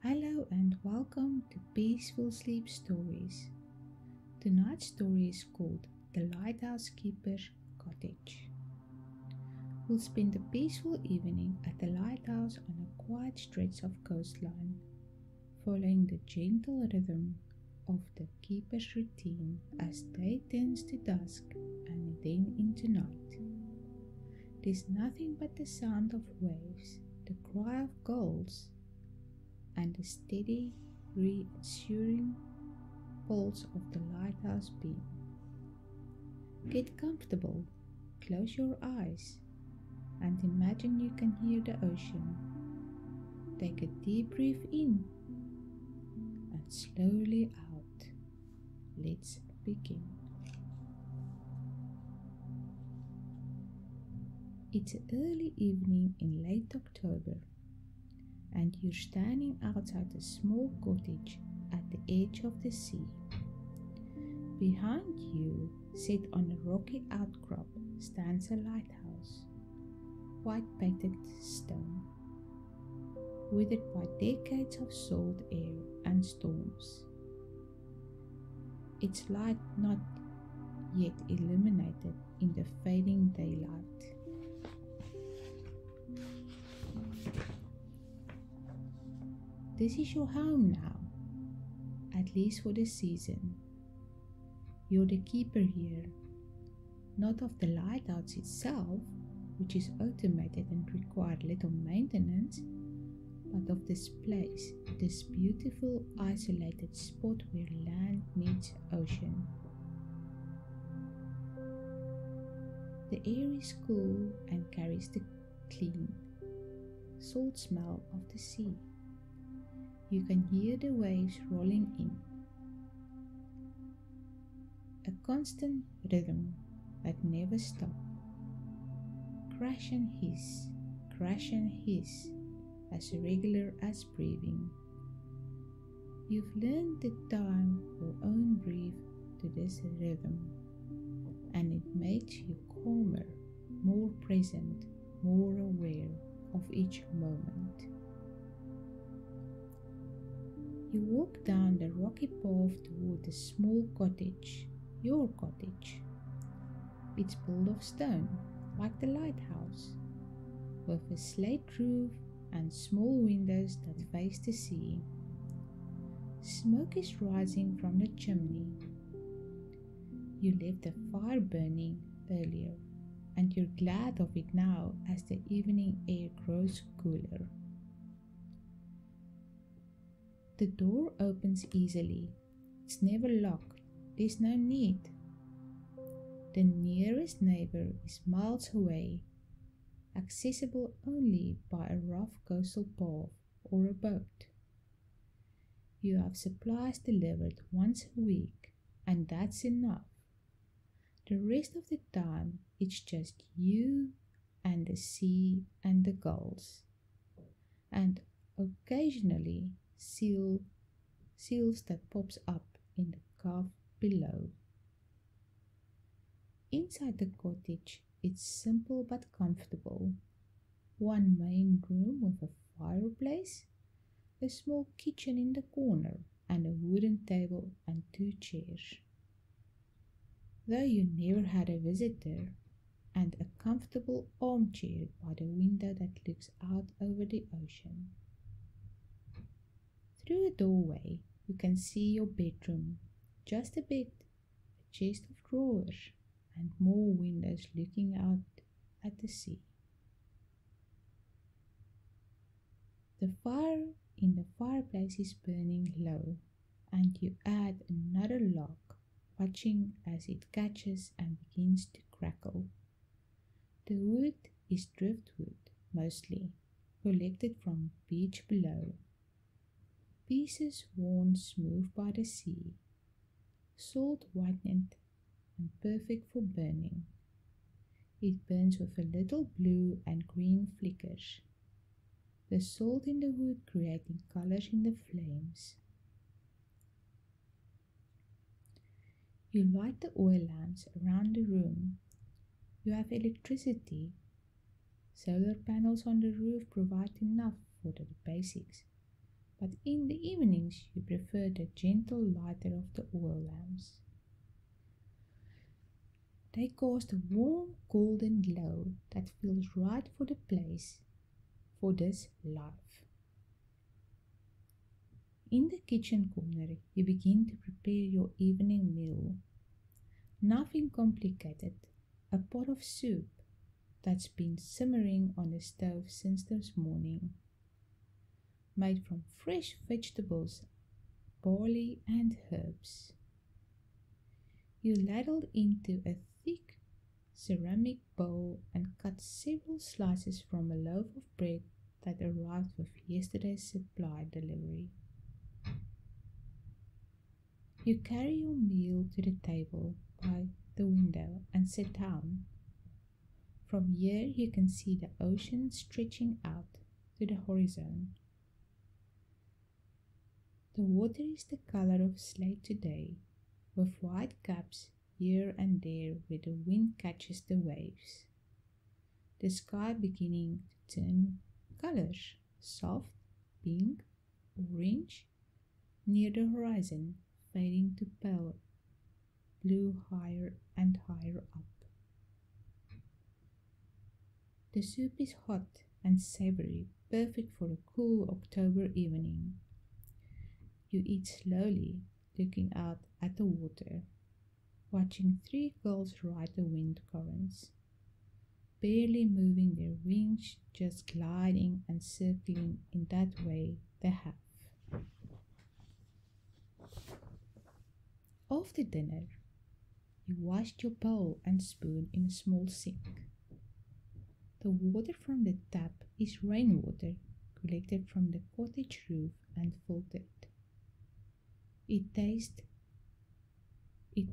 Hello and welcome to Peaceful Sleep Stories. Tonight's story is called The Lighthouse Keeper's Cottage. We'll spend a peaceful evening at the lighthouse on a quiet stretch of coastline, following the gentle rhythm of the keeper's routine as day turns to dusk and then into night. There's nothing but the sound of waves, the cry of gulls, and the steady, reassuring pulse of the lighthouse beam. Get comfortable, close your eyes, and imagine you can hear the ocean. Take a deep breath in and slowly out. Let's begin. It's early evening in late October, and you're standing outside a small cottage at the edge of the sea. Behind you, set on a rocky outcrop, stands a lighthouse, white painted stone, weathered by decades of salt air and storms. Its light not yet illuminated in the fading daylight. This is your home now, at least for the season. You're the keeper here, not of the lighthouse itself, which is automated and required little maintenance, but of this place, this beautiful isolated spot where land meets ocean. The air is cool and carries the clean, salt smell of the sea. You can hear the waves rolling in. A constant rhythm that never stops. Crash and hiss, as regular as breathing. You've learned to time your own breath to this rhythm, and it makes you calmer, more present, more aware of each moment. You walk down the rocky path toward the small cottage, your cottage. It's built of stone, like the lighthouse, with a slate roof and small windows that face the sea. Smoke is rising from the chimney. You left the fire burning earlier, and you're glad of it now as the evening air grows cooler. The door opens easily. It's never locked. There's no need. The nearest neighbor is miles away, accessible only by a rough coastal path or a boat. You have supplies delivered once a week, and that's enough. The rest of the time, it's just you and the sea and the gulls, and occasionally seals that pops up in the cove below. Inside the cottage, it's simple but comfortable. One main room with a fireplace, a small kitchen in the corner, and a wooden table and 2 chairs. Though you never had a visitor, and a comfortable armchair by the window that looks out over the ocean. Through a doorway, you can see your bedroom, just a bed, a chest of drawers, and more windows looking out at the sea. The fire in the fireplace is burning low, and you add another log, watching as it catches and begins to crackle. The wood is driftwood, mostly, collected from beach below. Pieces worn smooth by the sea, salt whitened and perfect for burning. It burns with a little blue and green flickers, the salt in the wood creating colors in the flames. You light the oil lamps around the room. You have electricity. Solar panels on the roof provide enough for the basics, but in the evenings you prefer the gentle lighter of the oil lamps. They cast a warm golden glow that feels right for the place, for this life. In the kitchen corner, you begin to prepare your evening meal. Nothing complicated, a pot of soup that's been simmering on the stove since this morning, made from fresh vegetables, barley, and herbs. You ladle into a thick ceramic bowl and cut several slices from a loaf of bread that arrived with yesterday's supply delivery. You carry your meal to the table by the window and sit down. From here you can see the ocean stretching out to the horizon. The water is the color of slate today, with white caps here and there where the wind catches the waves. The sky beginning to turn colors, soft, pink, orange, near the horizon, fading to pale blue higher and higher up. The soup is hot and savory, perfect for a cool October evening. You eat slowly, looking out at the water, watching three gulls ride the wind currents, barely moving their wings, just gliding and circling in that way they have. After dinner, you washed your bowl and spoon in a small sink. The water from the tap is rainwater collected from the cottage roof and filtered. It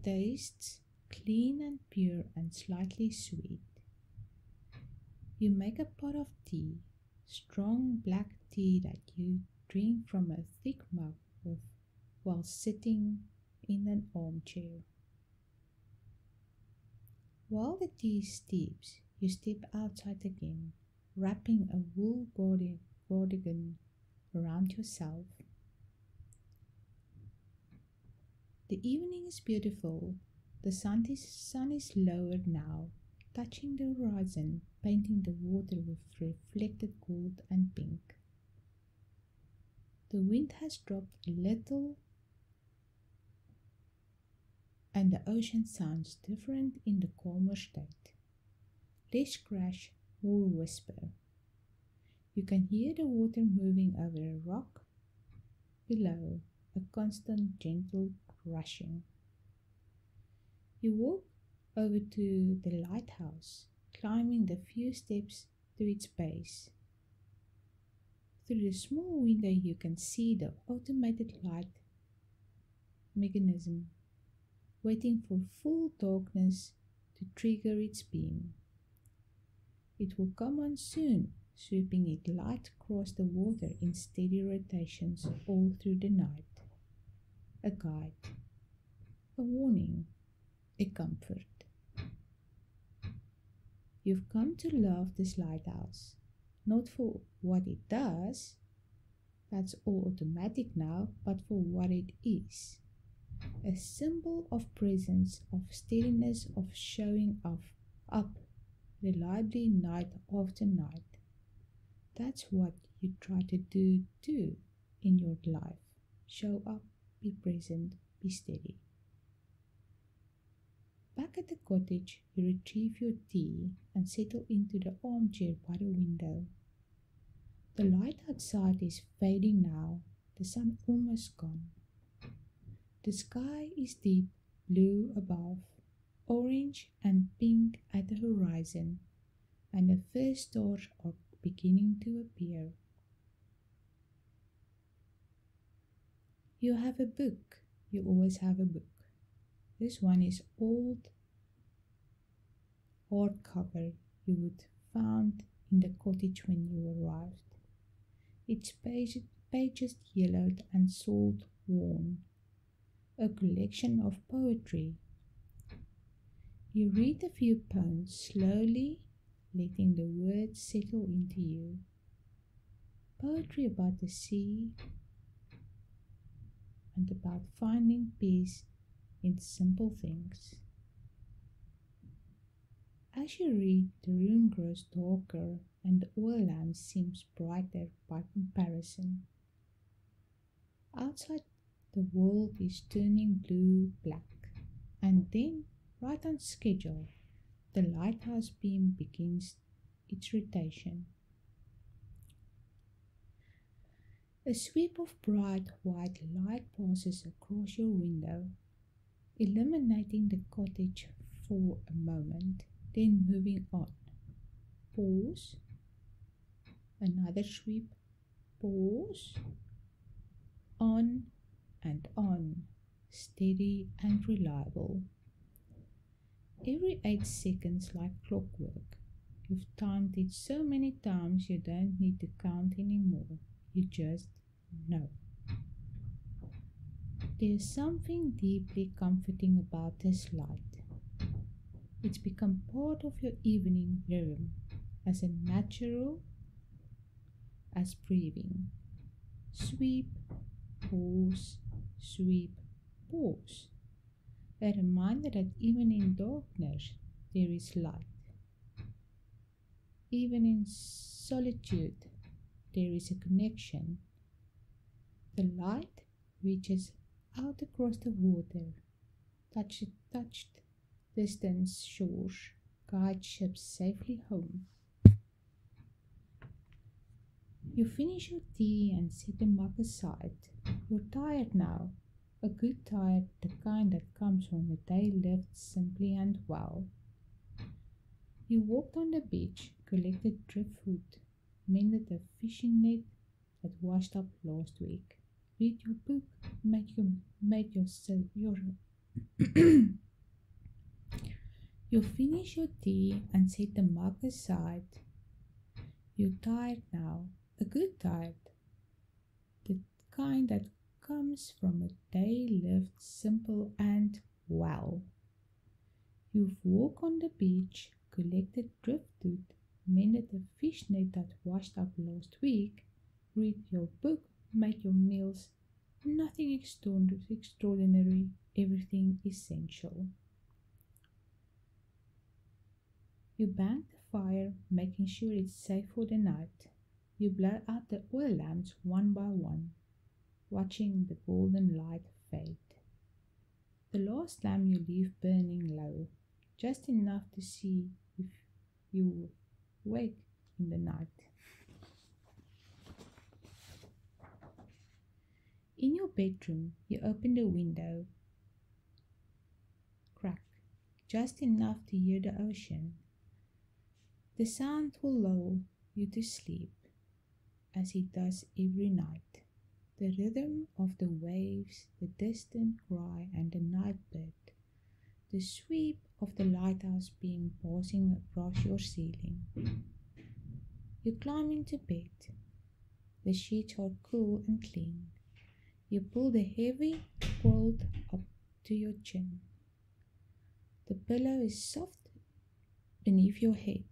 tastes clean and pure and slightly sweet. You make a pot of tea, strong black tea that you drink from a thick mug while sitting in an armchair. While the tea steeps, you step outside again, wrapping a wool cardigan around yourself. The evening is beautiful. The sun is lower now, touching the horizon, painting the water with reflected gold and pink. The wind has dropped a little, and the ocean sounds different in the calmer state. Less crash, more whisper. You can hear the water moving over a rock below, a constant gentle rushing. You walk over to the lighthouse, climbing the few steps to its base. Through the small window you can see the automated light mechanism, waiting for full darkness to trigger its beam. It will come on soon, sweeping it light across the water in steady rotations all through the night. A guide, a warning, a comfort. You've come to love this lighthouse, not for what it does, that's all automatic now, but for what it is. A symbol of presence, of steadiness, of showing up reliably night after night. That's what you try to do too in your life. Show up, be present, be steady. Back at the cottage, you retrieve your tea and settle into the armchair by the window. The light outside is fading now, the sun almost gone. The sky is deep blue above, orange and pink at the horizon, and the first stars are beginning to appear. You have a book. You always have a book. This one is old hardcover you would found in the cottage when you arrived. Its pages yellowed and salt worn. A collection of poetry. You read a few poems slowly, letting the words settle into you. Poetry about the sea, and about finding peace in simple things. As you read, the room grows darker and the oil lamp seems brighter by comparison. Outside, the world is turning blue black, and then, right on schedule, the lighthouse beam begins its rotation. A sweep of bright white light passes across your window, illuminating the cottage for a moment, then moving on. Pause, another sweep, pause, on and on, steady and reliable. Every 8 seconds, like clockwork. You've timed it so many times you don't need to count anymore. You just know. There's something deeply comforting about this light. It's become part of your evening rhythm, as natural as breathing. Sweep, pause, sweep, pause. A reminder that even in darkness there is light. Even in solitude there is a connection. The light reaches out across the water, touched distant shores, guides ships safely home. You finish your tea and set the mug aside. You're tired now, a good tired, the kind that comes from a day lived simply and well. You walked on the beach, collected driftwood, mended a fishing net that washed up last week. Read your book, made yourself your You finish your tea and set the mug aside. You're tired now, a good tired, the kind that comes from a day lived simple and well. You've walked on the beach, collected driftwood, mended a fish net that washed up last week, read your book, make your meals, nothing extraordinary, everything essential. You bang the fire, making sure it's safe for the night. You blow out the oil lamps one by one, watching the golden light fade. The last lamp you leave burning low, just enough to see if you wake in the night. In your bedroom, you open the window, crack, just enough to hear the ocean. The sound will lull you to sleep, as it does every night. The rhythm of the waves, the distant cry and the night bird, the sweep of the lighthouse beam passing across your ceiling. You climb into bed. The sheets are cool and clean. You pull the heavy quilt up to your chin. The pillow is soft beneath your head.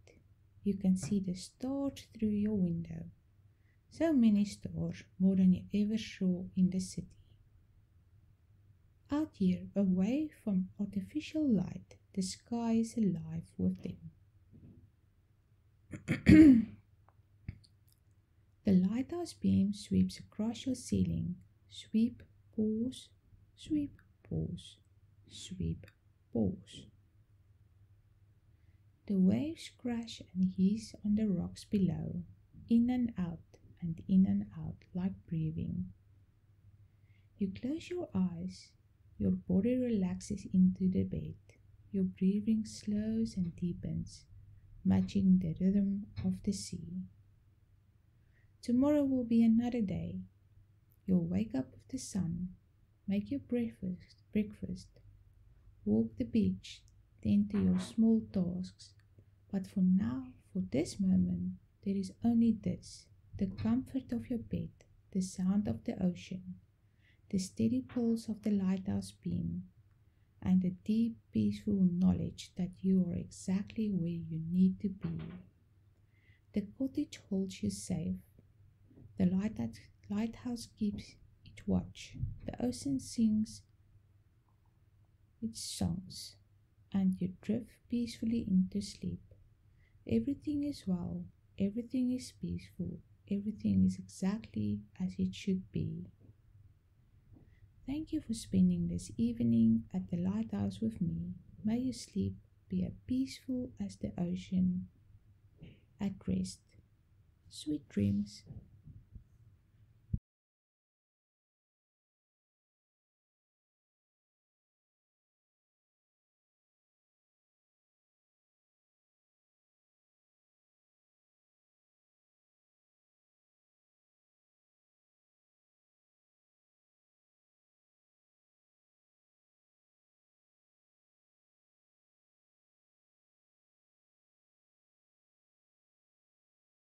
You can see the stars through your window. So many stars, more than you ever saw in the city. Out here, away from artificial light, the sky is alive with them. The lighthouse beam sweeps across your ceiling. Sweep, pause, sweep, pause, sweep, pause. The waves crash and hiss on the rocks below, in and out like breathing. You close your eyes, your body relaxes into the bed, your breathing slows and deepens, matching the rhythm of the sea. Tomorrow will be another day. You'll wake up with the sun, make your breakfast, walk the beach, tend to your small tasks. But for now, for this moment, there is only this, the comfort of your bed, the sound of the ocean, the steady pulse of the lighthouse beam, and the deep, peaceful knowledge that you are exactly where you need to be. The cottage holds you safe. The lighthouse keeps it watch. The ocean sings its songs, and you drift peacefully into sleep. Everything is well, everything is peaceful, everything is exactly as it should be. Thank you for spending this evening at the lighthouse with me. May your sleep be as peaceful as the ocean at rest. Sweet dreams.